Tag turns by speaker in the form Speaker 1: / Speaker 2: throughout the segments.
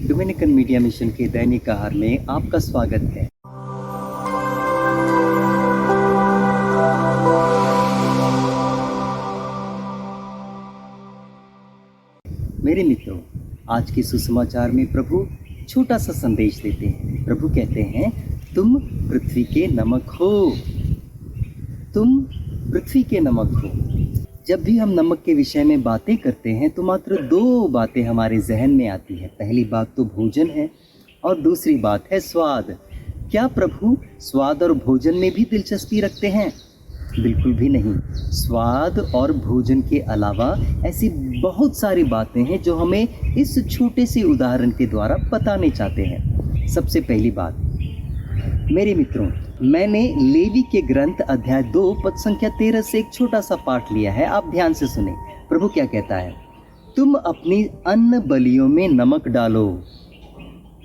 Speaker 1: Dominican media mission के दैनिक आहार में आपका स्वागत है। मेरे मित्रों, आज के सुसमाचार में प्रभु छोटा सा संदेश देते हैं। प्रभु कहते हैं, तुम पृथ्वी के नमक हो। तुम पृथ्वी के नमक हो। जब भी हम नमक के विषय में बातें करते हैं तो मात्र दो बातें हमारे जहन में आती है। पहली बात तो भोजन है और दूसरी बात है स्वाद। क्या प्रभु स्वाद और भोजन में भी दिलचस्पी रखते हैं? बिल्कुल भी नहीं। स्वाद और भोजन के अलावा ऐसी बहुत सारी बातें हैं जो हमें इस छोटे से उदाहरण के द्वारा बताने चाहते हैं। सबसे पहली बात, मेरे मित्रों, मैंने लेवी के ग्रंथ अध्याय 2 पद संख्या 13 से एक छोटा सा पाठ लिया है। आप ध्यान से सुने। प्रभु क्या कहता है? तुम अपनी अन्न बलियों में नमक डालो।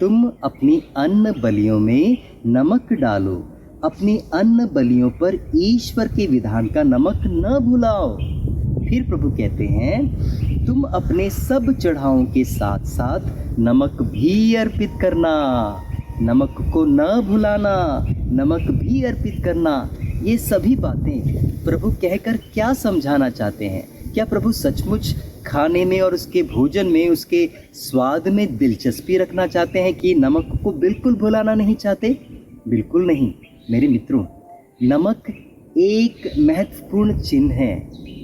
Speaker 1: तुम अपनी अन्न बलियों में नमक डालो। अपनी अन्न बलियों पर ईश्वर के विधान का नमक न भुलाओ। फिर प्रभु कहते हैं, तुम अपने सब चढ़ावों के साथ साथ नमक भी अर्पित करना। नमक को न भुलाना, नमक भी अर्पित करना। ये सभी बातें प्रभु कहकर क्या समझाना चाहते हैं? क्या प्रभु सचमुच खाने में और उसके भोजन में, उसके स्वाद में दिलचस्पी रखना चाहते हैं कि नमक को बिल्कुल भुलाना नहीं चाहते? बिल्कुल नहीं। मेरे मित्रों, नमक एक महत्वपूर्ण चिन्ह है,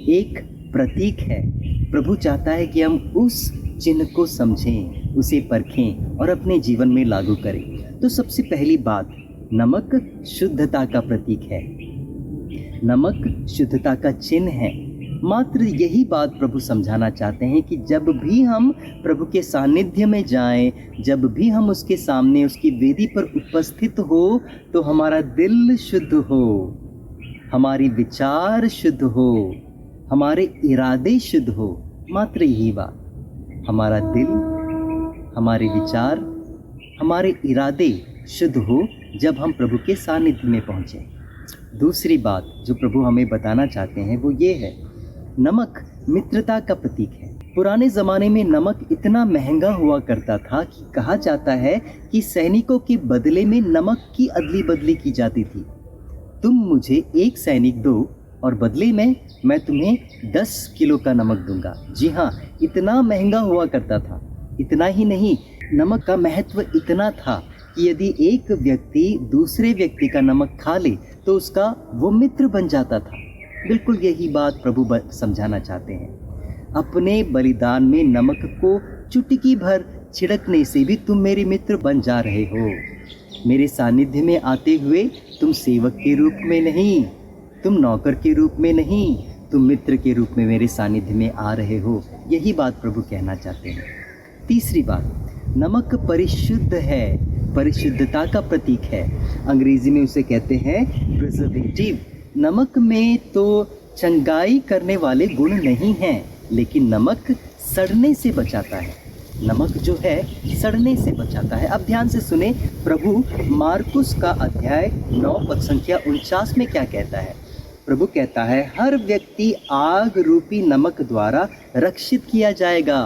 Speaker 1: एक प्रतीक है। प्रभु चाहता है कि हम उस चिन्ह को समझें, उसे परखें और अपने जीवन में लागू करें। तो सबसे पहली बात, नमक शुद्धता का प्रतीक है। नमक शुद्धता का चिन्ह है। मात्र यही बात प्रभु समझाना चाहते हैं कि जब भी हम प्रभु के सानिध्य में जाएं, जब भी हम उसके सामने उसकी वेदी पर उपस्थित हो, तो हमारा दिल शुद्ध हो, हमारे विचार शुद्ध हो, हमारे इरादे शुद्ध हो। मात्र यही बात। हमारा दिल, हमारे विचार, हमारे इरादे शुद्ध हो जब हम प्रभु के सानिध्य में पहुँचे। दूसरी बात जो प्रभु हमें बताना चाहते हैं वो ये है, नमक मित्रता का प्रतीक है। पुराने ज़माने में नमक इतना महंगा हुआ करता था कि कहा जाता है कि सैनिकों के बदले में नमक की अदली बदली की जाती थी। तुम मुझे 1 सैनिक दो और बदले में मैं तुम्हें 10 किलो का नमक दूंगा। जी हाँ, इतना महंगा हुआ करता था। इतना ही नहीं, नमक का महत्व इतना था कि यदि एक व्यक्ति दूसरे व्यक्ति का नमक खा ले तो उसका वो मित्र बन जाता था। बिल्कुल यही बात प्रभु समझाना चाहते हैं। अपने बलिदान में नमक को चुटकी भर छिड़कने से भी तुम मेरे मित्र बन जा रहे हो। मेरे सानिध्य में आते हुए तुम सेवक के रूप में नहीं, तुम नौकर के रूप में नहीं, तुम मित्र के रूप में मेरे सानिध्य में आ रहे हो। यही बात प्रभु कहना चाहते हैं। तीसरी बात, नमक परिशुद्ध है, परिशुद्धता का प्रतीक है। अंग्रेजी में उसे कहते हैं प्रिजर्वेटिव। नमक में तो चंगाई करने वाले गुण नहीं हैं, लेकिन नमक सड़ने से बचाता है। नमक जो है सड़ने से बचाता है। अब ध्यान से सुने, प्रभु मार्कुस का अध्याय 9 पद संख्या 49 में क्या कहता है? प्रभु कहता है, हर व्यक्ति आग रूपी नमक द्वारा रक्षित किया जाएगा।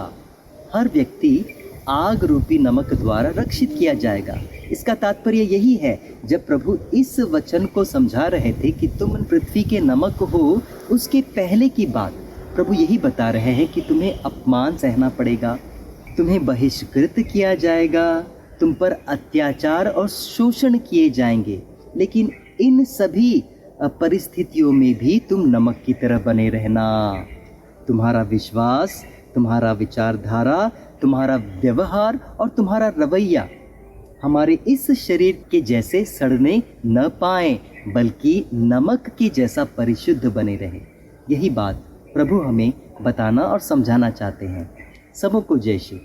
Speaker 1: हर व्यक्ति आग रूपी नमक द्वारा रक्षित किया जाएगा। इसका तात्पर्य यही है, जब प्रभु इस वचन को समझा रहे थे कि तुम पृथ्वी के नमक हो, उसके पहले की बात प्रभु यही बता रहे हैं कि तुम्हें अपमान सहना पड़ेगा, तुम्हें बहिष्कृत किया जाएगा, तुम पर अत्याचार और शोषण किए जाएंगे। लेकिन इन सभी परिस्थितियों में भी तुम नमक की तरह बने रहना। तुम्हारा विश्वास, तुम्हारा विचारधारा, तुम्हारा व्यवहार और तुम्हारा रवैया हमारे इस शरीर के जैसे सड़ने न पाए, बल्कि नमक के जैसा परिशुद्ध बने रहे। यही बात प्रभु हमें बताना और समझाना चाहते हैं। सबों को जय श्री।